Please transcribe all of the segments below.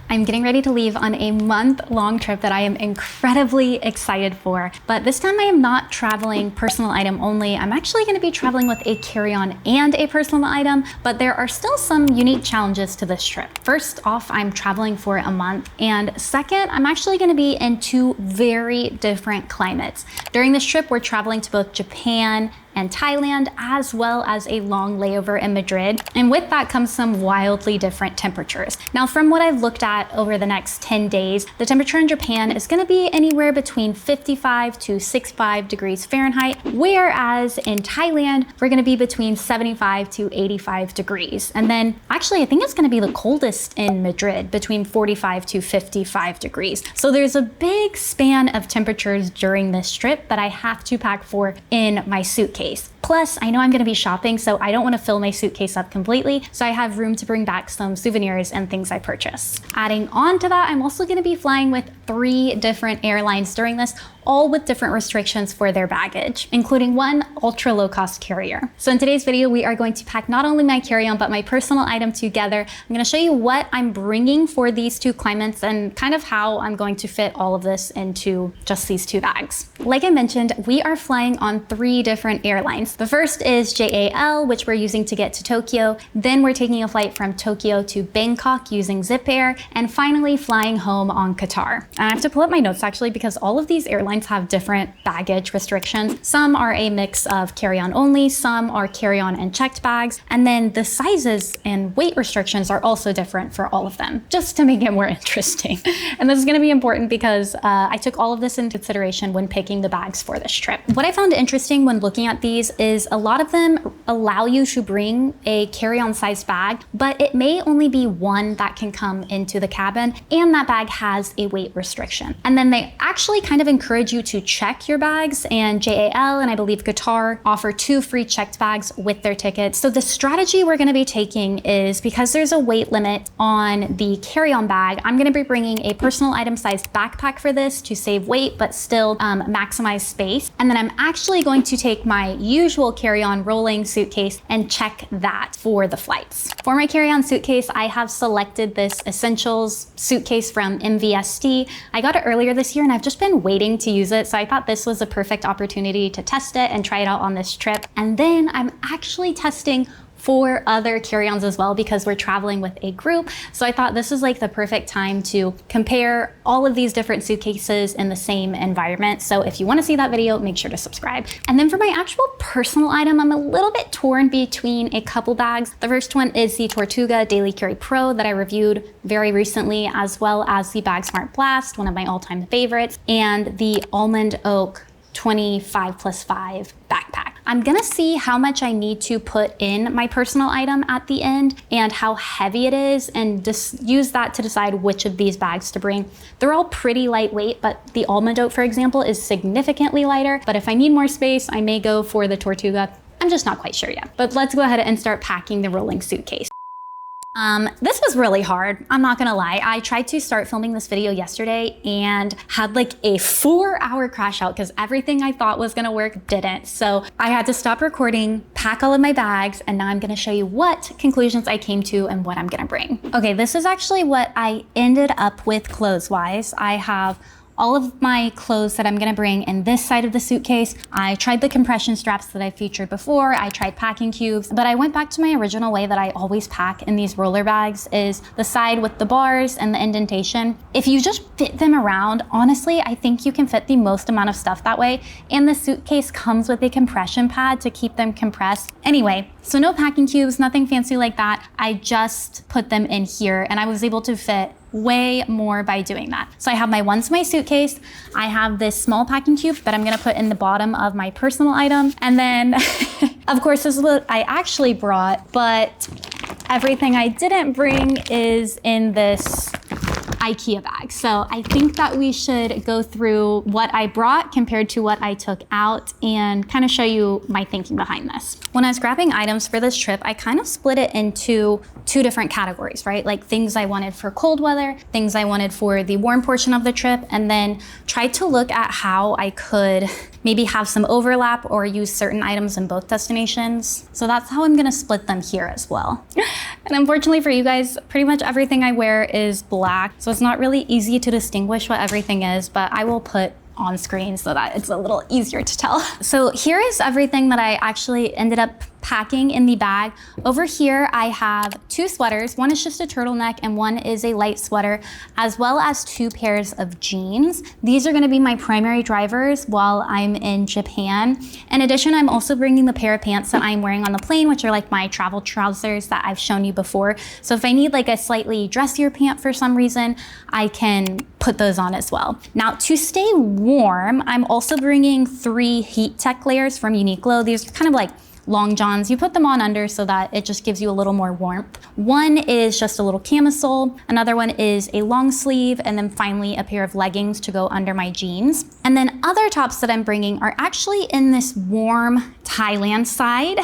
I'm getting ready to leave on a month-long trip that I am incredibly excited for. But this time I am not traveling personal item only. I'm actually gonna be traveling with a carry-on and a personal item, but there are still some unique challenges to this trip. First off, I'm traveling for a month. And second, I'm actually gonna be in two very different climates. During this trip, we're traveling to both Japan and Thailand, as well as a long layover in Madrid. And with that comes some wildly different temperatures. Now, from what I've looked at over the next 10 days, the temperature in Japan is gonna be anywhere between 55 to 65 degrees Fahrenheit, whereas in Thailand, we're gonna be between 75 to 85 degrees. And then actually, I think it's gonna be the coldest in Madrid, between 45 to 55 degrees. So there's a big span of temperatures during this trip that I have to pack for in my suitcase. Plus, I know I'm gonna be shopping, so I don't wanna fill my suitcase up completely, so I have room to bring back some souvenirs and things I purchase. Adding on to that, I'm also gonna be flying with 3 different airlines during this, all with different restrictions for their baggage, including one ultra low-cost carrier. So in today's video, we are going to pack not only my carry-on, but my personal item together. I'm gonna show you what I'm bringing for these 2 climates and kind of how I'm going to fit all of this into just these 2 bags. Like I mentioned, we are flying on 3 different airlines. The first is JAL, which we're using to get to Tokyo. Then we're taking a flight from Tokyo to Bangkok using Zip Air, and finally flying home on Qatar. And I have to pull up my notes actually because all of these airlines have different baggage restrictions. Some are a mix of carry-on only, some are carry-on and checked bags, and then the sizes and weight restrictions are also different for all of them, just to make it more interesting. And this is gonna be important because I took all of this into consideration when picking the bags for this trip. What I found interesting when looking at these is a lot of them allow you to bring a carry-on sized bag, but it may only be one that can come into the cabin, and that bag has a weight restriction. And then they actually kind of encourage you to check your bags, and JAL and I believe Qatar offer 2 free checked bags with their tickets. So the strategy we're gonna be taking is, because there's a weight limit on the carry-on bag, I'm gonna be bringing a personal item sized backpack for this to save weight, but still maximize space. And then I'm actually going to take my usual carry-on rolling suitcase and check that for the flights. For my carry-on suitcase, I have selected this Essentials suitcase from MVST. I got it earlier this year and I've just been waiting to use it, so I thought this was a perfect opportunity to test it and try it out on this trip. And then I'm actually testing 4 other carry-ons as well because we're traveling with a group. So I thought this is like the perfect time to compare all of these different suitcases in the same environment. So if you want to see that video, make sure to subscribe. And then for my actual personal item, I'm a little bit torn between a couple bags. The first one is the Tortuga Daily Carry Pro that I reviewed very recently, as well as the Bag Smart Blast, one of my all-time favorites, and the Almond Oak 25+5 backpack. I'm gonna see how much I need to put in my personal item at the end and how heavy it is, and just use that to decide which of these bags to bring. They're all pretty lightweight, but the Almond Oak, for example, is significantly lighter. But if I need more space, I may go for the Tortuga. I'm just not quite sure yet. But let's go ahead and start packing the rolling suitcase. This was really hard, I'm not gonna lie. I tried to start filming this video yesterday and had like a 4-hour crash out because everything I thought was gonna work didn't. So I had to stop recording, pack all of my bags, and now I'm gonna show you what conclusions I came to and what I'm gonna bring. Okay, this is actually what I ended up with clothes-wise. I have all of my clothes that I'm gonna bring in this side of the suitcase. I tried the compression straps that I featured before. I tried packing cubes, but I went back to my original way that I always pack in these roller bags, is the side with the bars and the indentation. If you just fit them around, honestly, I think you can fit the most amount of stuff that way. And the suitcase comes with a compression pad to keep them compressed. Anyway, so no packing cubes, nothing fancy like that. I just put them in here and I was able to fit way more by doing that. So I have my ones in my suitcase. I have this small packing cube that I'm gonna put in the bottom of my personal item. And then, of course, this is what I actually brought, but everything I didn't bring is in this IKEA bag. So I think that we should go through what I brought compared to what I took out and kind of show you my thinking behind this. When I was grabbing items for this trip, I kind of split it into 2 different categories, right? Like things I wanted for cold weather, things I wanted for the warm portion of the trip, and then tried to look at how I could maybe have some overlap or use certain items in both destinations. So that's how I'm gonna split them here as well. And unfortunately for you guys, pretty much everything I wear is black, so it's not really easy to distinguish what everything is, but I will put on screen so that it's a little easier to tell. So here is everything that I actually ended up packing in the bag. Over here, I have 2 sweaters. One is just a turtleneck and one is a light sweater, as well as 2 pairs of jeans. These are gonna be my primary drivers while I'm in Japan. In addition, I'm also bringing the pair of pants that I'm wearing on the plane, which are like my travel trousers that I've shown you before. So if I need like a slightly dressier pant for some reason, I can put those on as well. Now, to stay warm, I'm also bringing 3 heat tech layers from Uniqlo. These are kind of like long johns. You put them on under so that it just gives you a little more warmth. One is just a little camisole, another one is a long sleeve, and then finally a pair of leggings to go under my jeans. And then other tops that I'm bringing are actually in this warm Thailand side,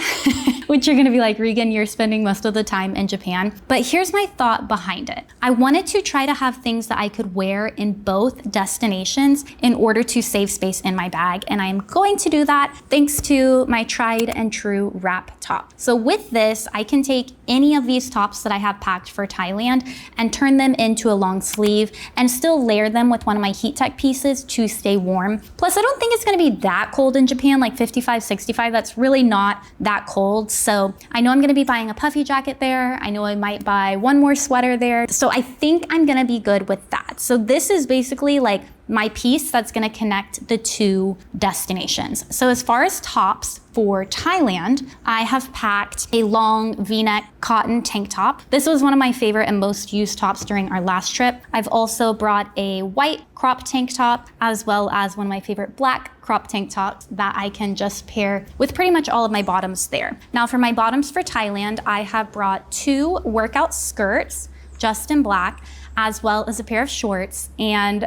which you're gonna be like, Regan, you're spending most of the time in Japan. But here's my thought behind it. I wanted to try to have things that I could wear in both destinations in order to save space in my bag. And I'm going to do that thanks to my tried and true wrap top. So with this, I can take any of these tops that I have packed for Thailand and turn them into a long sleeve and still layer them with one of my heat tech pieces to stay warm. Plus, I don't think it's gonna be that cold in Japan, like 55, 65. That's really not that cold. So I know I'm gonna be buying a puffy jacket there. I know I might buy one more sweater there. So I think I'm gonna be good with that. So this is basically like my piece that's gonna connect the 2 destinations. So as far as tops for Thailand, I have packed a long V-neck cotton tank top. This was one of my favorite and most used tops during our last trip. I've also brought a white crop tank top, as well as one of my favorite black crop tank tops that I can just pair with pretty much all of my bottoms there. Now for my bottoms for Thailand, I have brought 2 workout skirts, just in black, as well as a pair of shorts. And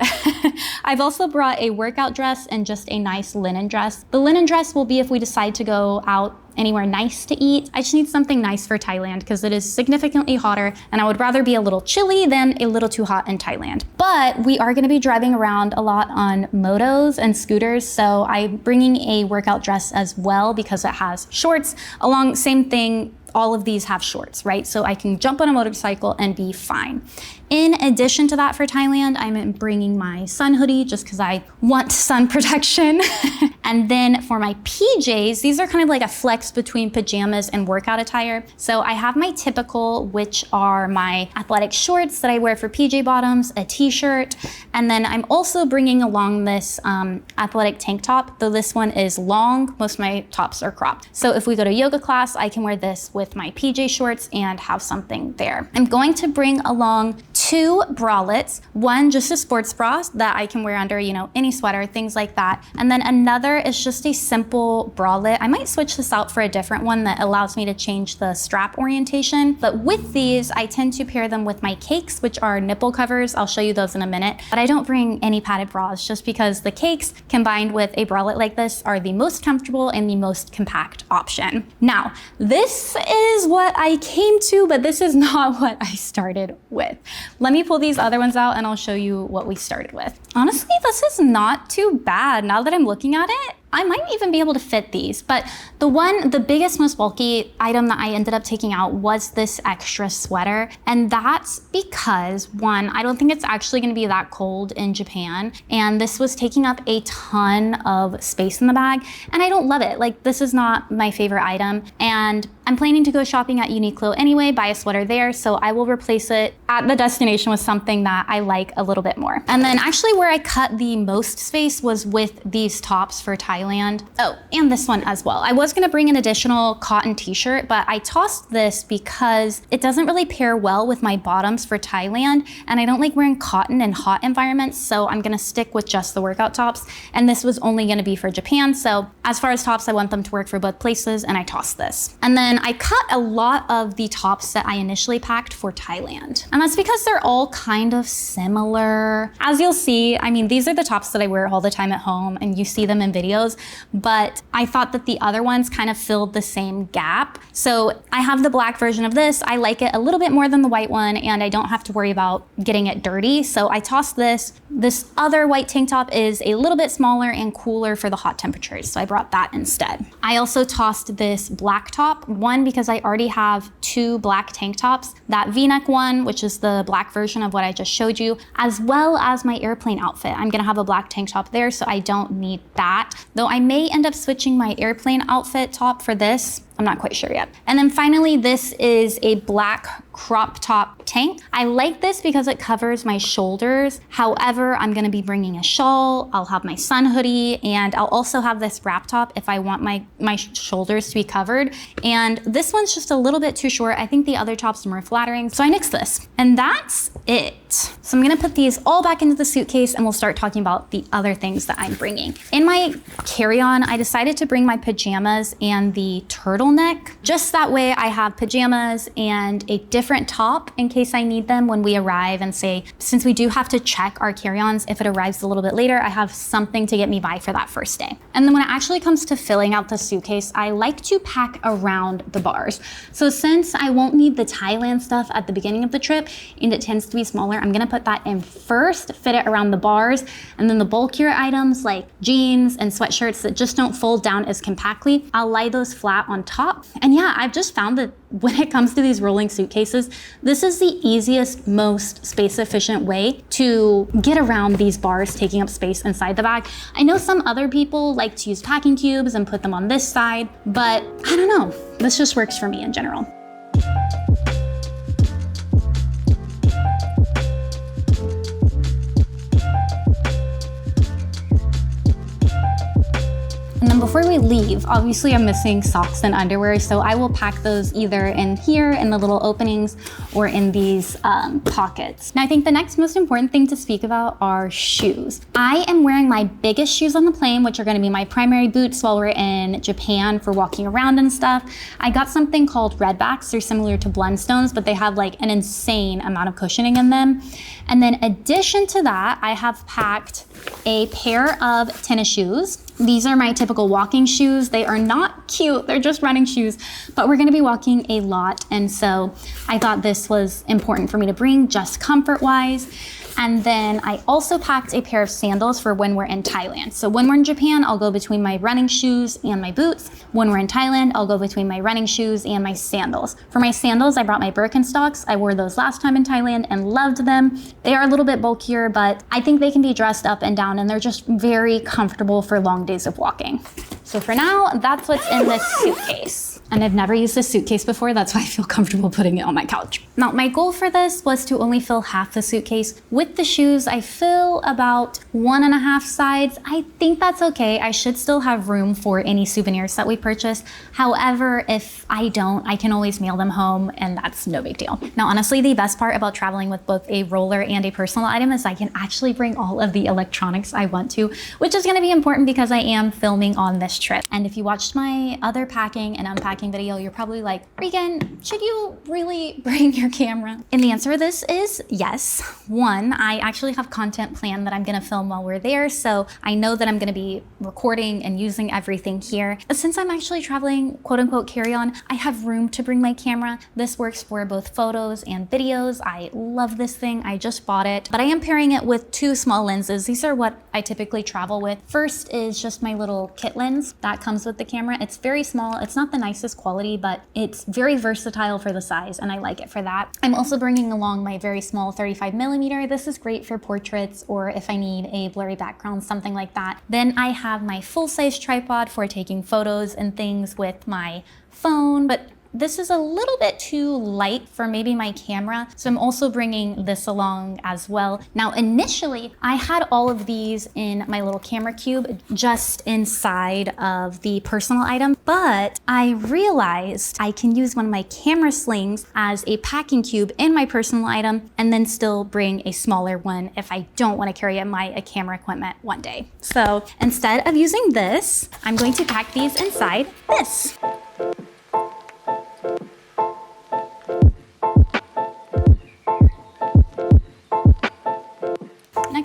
I've also brought a workout dress and just a nice linen dress. The linen dress will be if we decide to go out anywhere nice to eat. I just need something nice for Thailand because it is significantly hotter and I would rather be a little chilly than a little too hot in Thailand. But we are gonna be driving around a lot on motos and scooters, so I'm bringing a workout dress as well because it has shorts along, same thing, all of these have shorts, right? So I can jump on a motorcycle and be fine. In addition to that for Thailand, I'm bringing my sun hoodie just because I want sun protection. And then for my PJs, these are kind of like a flex between pajamas and workout attire. So I have my typical, which are my athletic shorts that I wear for PJ bottoms, a t-shirt, and then I'm also bringing along this athletic tank top, though this one is long. Most of my tops are cropped. So if we go to yoga class, I can wear this with my PJ shorts and have something there. I'm going to bring along 2 bralettes, one just a sports bra that I can wear under, you know, any sweater, things like that. And then another is just a simple bralette. I might switch this out for a different one that allows me to change the strap orientation. But with these, I tend to pair them with my cakes, which are nipple covers. I'll show you those in a minute. But I don't bring any padded bras just because the cakes combined with a bralette like this are the most comfortable and the most compact option. Now, this is what I came to, but this is not what I started with. Let me pull these other ones out and I'll show you what we started with. Honestly, this is not too bad now that I'm looking at it. I might even be able to fit these, but the biggest, most bulky item that I ended up taking out was this extra sweater. And that's because, one, I don't think it's actually gonna be that cold in Japan. And this was taking up a ton of space in the bag. And I don't love it. Like, this is not my favorite item. And I'm planning to go shopping at Uniqlo anyway, buy a sweater there. So I will replace it at the destination with something that I like a little bit more. And then actually where I cut the most space was with these tops for Thailand. Oh, and this one as well. I was gonna bring an additional cotton t-shirt, but I tossed this because it doesn't really pair well with my bottoms for Thailand. And I don't like wearing cotton in hot environments. So I'm gonna stick with just the workout tops. And this was only gonna be for Japan. So as far as tops, I want them to work for both places and I tossed this. And then I cut a lot of the tops that I initially packed for Thailand. And that's because they're all kind of similar. As you'll see, I mean, these are the tops that I wear all the time at home and you see them in videos, but I thought that the other ones kind of filled the same gap. So I have the black version of this. I like it a little bit more than the white one and I don't have to worry about getting it dirty. So I tossed this. This other white tank top is a little bit smaller and cooler for the hot temperatures. So I brought that instead. I also tossed this black top. One, because I already have 2 black tank tops, that V-neck one, which is the black version of what I just showed you, as well as my airplane outfit. I'm gonna have a black tank top there, so I don't need that. Though I may end up switching my airplane outfit top for this. I'm not quite sure yet. And then finally, this is a black crop top tank. I like this because it covers my shoulders. However, I'm gonna be bringing a shawl, I'll have my sun hoodie, and I'll also have this wrap top if I want my shoulders to be covered. And this one's just a little bit too short. I think the other top's more flattering, so I nixed this. And that's it. So I'm gonna put these all back into the suitcase and we'll start talking about the other things that I'm bringing. In my carry-on, I decided to bring my pajamas and the turtleneck. Just that way I have pajamas and a different top in case I need them when we arrive, and say, since we do have to check our carry-ons, if it arrives a little bit later, I have something to get me by for that first day. And then when it actually comes to filling out the suitcase, I like to pack around the bars. So since I won't need the Thailand stuff at the beginning of the trip, and it tends to be smaller, I'm gonna put that in first, fit it around the bars, and then the bulkier items like jeans and sweatshirts that just don't fold down as compactly, I'll lie those flat on top. And yeah, I've just found that when it comes to these rolling suitcases, this is the easiest, most space efficient way to get around these bars taking up space inside the bag. I know some other people like to use packing cubes and put them on this side, but I don't know, this just works for me in general. And then before we leave, obviously I'm missing socks and underwear, so I will pack those either in here in the little openings or in these pockets. Now I think the next most important thing to speak about are shoes. I am wearing my biggest shoes on the plane, which are gonna be my primary boots while we're in Japan for walking around and stuff. I got something called Redbacks. They're similar to Blundstones, but they have like an insane amount of cushioning in them. And then addition to that, I have packed a pair of tennis shoes. These are my typical walking shoes. They are not cute, they're just running shoes, but we're gonna be walking a lot. And so I thought this was important for me to bring, just comfort-wise. And then I also packed a pair of sandals for when we're in Thailand. So when we're in Japan, I'll go between my running shoes and my boots. When we're in Thailand, I'll go between my running shoes and my sandals. For my sandals, I brought my Birkenstocks. I wore those last time in Thailand and loved them. They are a little bit bulkier, but I think they can be dressed up and down, and they're just very comfortable for long days of walking. So for now, that's what's in this suitcase. And I've never used this suitcase before, that's why I feel comfortable putting it on my couch. Now, my goal for this was to only fill half the suitcase. With the shoes, I fill about 1.5 sides. I think that's okay. I should still have room for any souvenirs that we purchase. However, if I don't, I can always mail them home, and that's no big deal. Now, honestly, the best part about traveling with both a roller and a personal item is I can actually bring all of the electronics I want to, which is gonna be important because I am filming on this trip. And if you watched my other packing and unpacking video, you're probably like, Regan, should you really bring your camera? And the answer to this is yes. One, I actually have content planned that I'm gonna film while we're there, so I know that I'm gonna be recording and using everything here. Since I'm actually traveling quote unquote carry-on, I have room to bring my camera. This works for both photos and videos. I love this thing, I just bought it, but I am pairing it with 2 small lenses. These are what I typically travel with. First is just my little kit lens that comes with the camera. It's very small, it's not the nicest quality, but it's very versatile for the size, and I like it for that. I'm also bringing along my very small 35mm. This is great for portraits or if I need a blurry background, something like that. Then I have my full-size tripod for taking photos and things with my phone, but this is a little bit too light for maybe my camera, so I'm also bringing this along as well. Now, initially, I had all of these in my little camera cube just inside of the personal item, but I realized I can use one of my camera slings as a packing cube in my personal item and then still bring a smaller one if I don't want to carry my camera equipment one day. So instead of using this, I'm going to pack these inside this.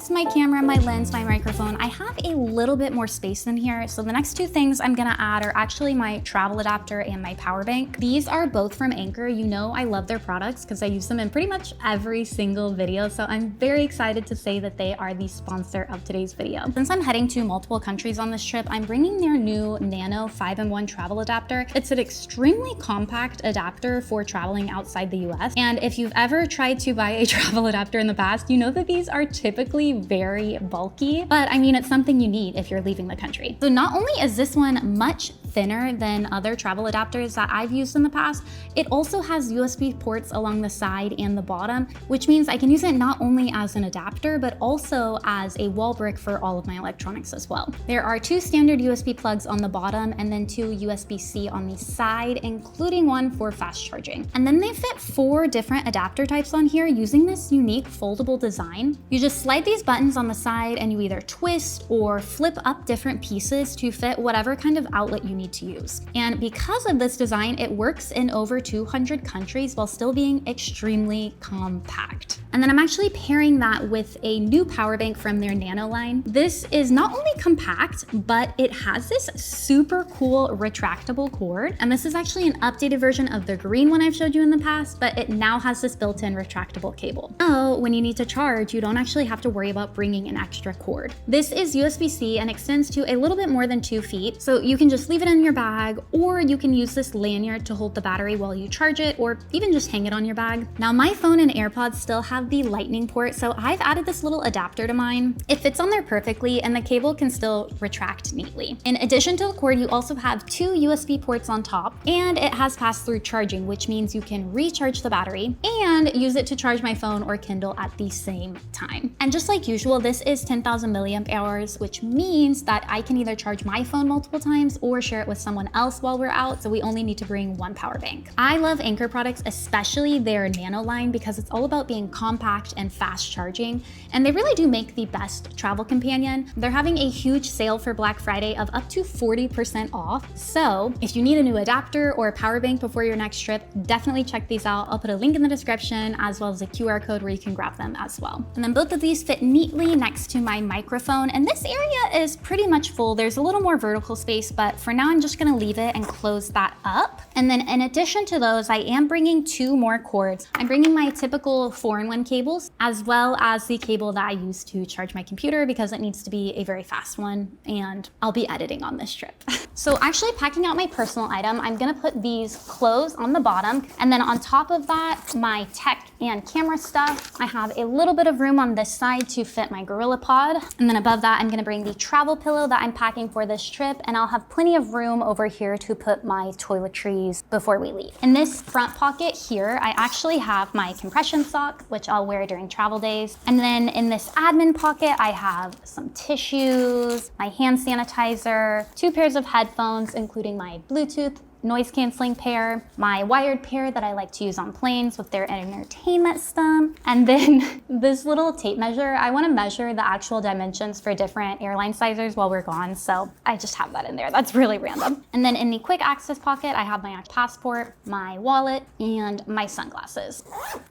next to my camera, my lens, my microphone, I have a little bit more space in here. So the next two things I'm gonna add are actually my travel adapter and my power bank. These are both from Anchor. You know I love their products because I use them in pretty much every single video. So I'm very excited to say that they are the sponsor of today's video. Since I'm heading to multiple countries on this trip, I'm bringing their new Nano 5-in-1 travel adapter. It's an extremely compact adapter for traveling outside the US. And if you've ever tried to buy a travel adapter in the past, you know that these are typically very bulky, but I mean, it's something you need if you're leaving the country. So not only is this one much thinner than other travel adapters that I've used in the past, it also has USB ports along the side and the bottom, which means I can use it not only as an adapter, but also as a wall brick for all of my electronics as well. There are two standard USB plugs on the bottom and then two USB-C on the side, including one for fast charging. And then they fit 4 different adapter types on here using this unique foldable design. You just slide these buttons on the side and you either twist or flip up different pieces to fit whatever kind of outlet you need to use. And because of this design, it works in over 200 countries while still being extremely compact. And then I'm actually pairing that with a new power bank from their Nano line. This is not only compact, but it has this super cool retractable cord. And this is actually an updated version of the green one I've showed you in the past, but it now has this built-in retractable cable. So when you need to charge, you don't actually have to worry about bringing an extra cord. This is USB-C and extends to a little bit more than 2 feet. So you can just leave it in your bag, or you can use this lanyard to hold the battery while you charge it, or even just hang it on your bag. Now my phone and AirPods still have the lightning port, so I've added this little adapter to mine. It fits on there perfectly and the cable can still retract neatly. In addition to the cord, you also have 2 USB ports on top, and it has pass-through charging, which means you can recharge the battery and use it to charge my phone or Kindle at the same time. And just like usual, this is 10,000 milliamp hours, which means that I can either charge my phone multiple times or share it with someone else while we're out, so we only need to bring 1 power bank. I love Anchor products, especially their Nano line, because it's all about being compact and fast charging, and they really do make the best travel companion. They're having a huge sale for Black Friday of up to 40% off, so if you need a new adapter or a power bank before your next trip, definitely check these out. I'll put a link in the description as well as a QR code where you can grab them as well. And then both of these fit neatly next to my microphone, and this area is pretty much full. There's a little more vertical space, but for now I'm just gonna leave it and close that up. And then in addition to those, I am bringing 2 more cords. I'm bringing my typical 4-in-1 cables, as well as the cable that I use to charge my computer because it needs to be a very fast one, and I'll be editing on this trip. So actually packing out my personal item, I'm gonna put these clothes on the bottom, and then on top of that, my tech and camera stuff. I have a little bit of room on this side to fit my Gorilla Pod. And then above that, I'm gonna bring the travel pillow that I'm packing for this trip, and I'll have plenty of room over here to put my toiletries before we leave. In this front pocket here, I actually have my compression sock, which I'll wear during travel days. And then in this admin pocket, I have some tissues, my hand sanitizer, 2 pairs of headphones, including my Bluetooth noise canceling pair, my wired pair that I like to use on planes with their entertainment stuff, and then this little tape measure. I want to measure the actual dimensions for different airline sizes while we're gone, so I just have that in there. That's really random. And then in the quick access pocket, I have my passport, my wallet, and my sunglasses.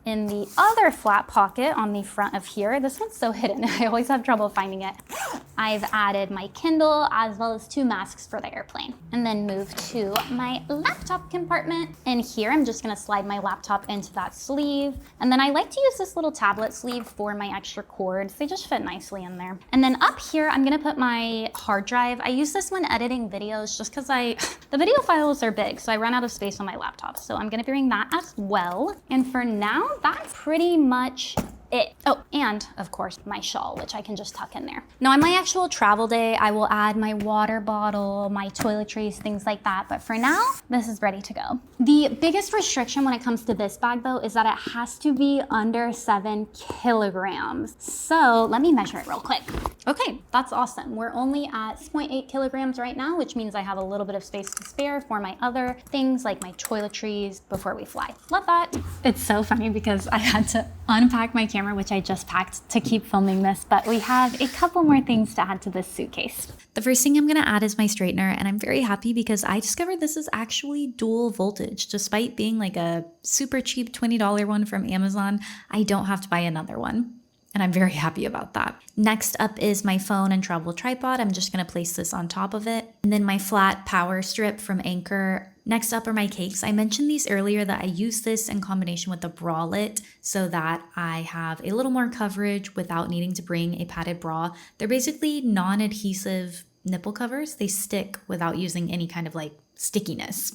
In the other flat pocket on the front of here, this one's so hidden, I always have trouble finding it. I've added my Kindle as well as 2 masks for the airplane. And then move to my laptop compartment. And here I'm just gonna slide my laptop into that sleeve. And then I like to use this little tablet sleeve for my extra cords. They just fit nicely in there. And then up here, I'm gonna put my hard drive. I use this when editing videos just because the video files are big, so I run out of space on my laptop. So I'm gonna bring that as well. And for now, that's pretty much it. Oh, and of course my shawl, which I can just tuck in there. Now on my actual travel day, I will add my water bottle, my toiletries, things like that. But for now, this is ready to go. The biggest restriction when it comes to this bag though, is that it has to be under 7 kilograms. So let me measure it real quick. Okay, that's awesome. We're only at 6.8 kilograms right now, which means I have a little bit of space to spare for my other things like my toiletries before we fly. Love that. It's so funny because I had to unpack my camera, which I just packed to keep filming this, but we have a couple more things to add to this suitcase. The first thing I'm gonna add is my straightener, and I'm very happy because I discovered this is actually dual voltage. Despite being like a super cheap $20 one from Amazon, I don't have to buy another one. and I'm very happy about that. Next up is my phone and travel tripod. I'm just gonna place this on top of it. And then my flat power strip from Anchor. Next up are my cakes. I mentioned these earlier that I use this in combination with a bralette so that I have a little more coverage without needing to bring a padded bra. They're basically non-adhesive nipple covers. They stick without using any kind of like stickiness.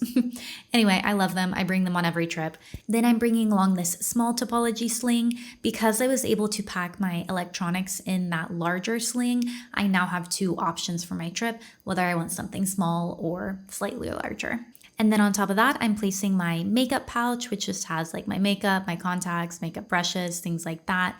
Anyway, I love them. I bring them on every trip. Then I'm bringing along this small topology sling. Because I was able to pack my electronics in that larger sling, I now have two options for my trip, whether I want something small or slightly larger. And then on top of that, I'm placing my makeup pouch, which just has like my makeup, my contacts, makeup brushes, things like that.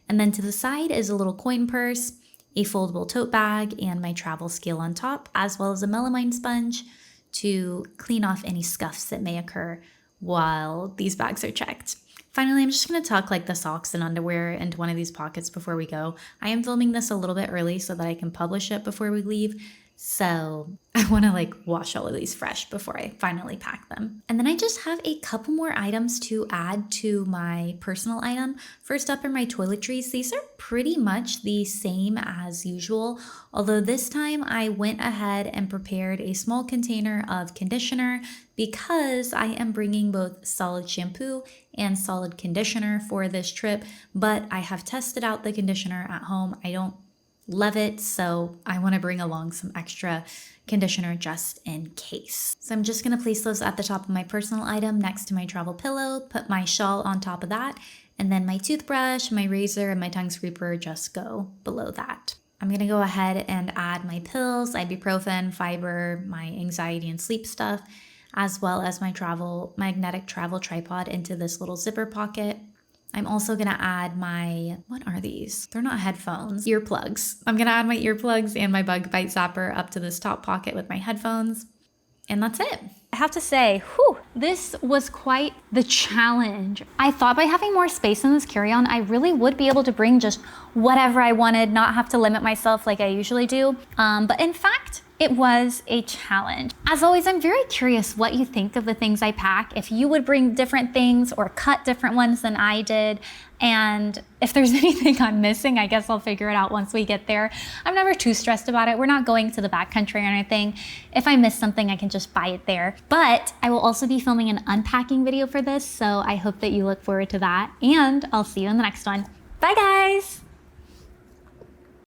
And then to the side is a little coin purse, a foldable tote bag, and my travel scale on top, as well as a melamine sponge to clean off any scuffs that may occur while these bags are checked. Finally, I'm just going to tuck like the socks and underwear into one of these pockets before we go. I am filming this a little bit early so that I can publish it before we leave. So I want to like wash all of these fresh before I finally pack them. And then I just have a couple more items to add to my personal item. First up are my toiletries. These are pretty much the same as usual, although this time I went ahead and prepared a small container of conditioner because I am bringing both solid shampoo and solid conditioner for this trip, but I have tested out the conditioner at home. I don't love it, so I want to bring along some extra conditioner just in case. So I'm just going to place those at the top of my personal item next to my travel pillow, put my shawl on top of that, and then my toothbrush, my razor, and my tongue scraper just go below that. I'm going to go ahead and add my pills, ibuprofen, fiber, my anxiety and sleep stuff, as well as my magnetic travel tripod into this little zipper pocket. I'm also gonna add what are these? They're not headphones, earplugs. I'm gonna add my earplugs and my bug bite zapper up to this top pocket with my headphones. And that's it. I have to say, this was quite the challenge. I thought by having more space in this carry-on, I really would be able to bring just whatever I wanted, not have to limit myself like I usually do. But in fact, it was a challenge. As always, I'm very curious what you think of the things I pack, if you would bring different things or cut different ones than I did. And if there's anything I'm missing, I guess I'll figure it out once we get there. I'm never too stressed about it. We're not going to the backcountry or anything. If I miss something, I can just buy it there. But I will also be filming an unpacking video for this, so I hope that you look forward to that. And I'll see you in the next one. Bye, guys.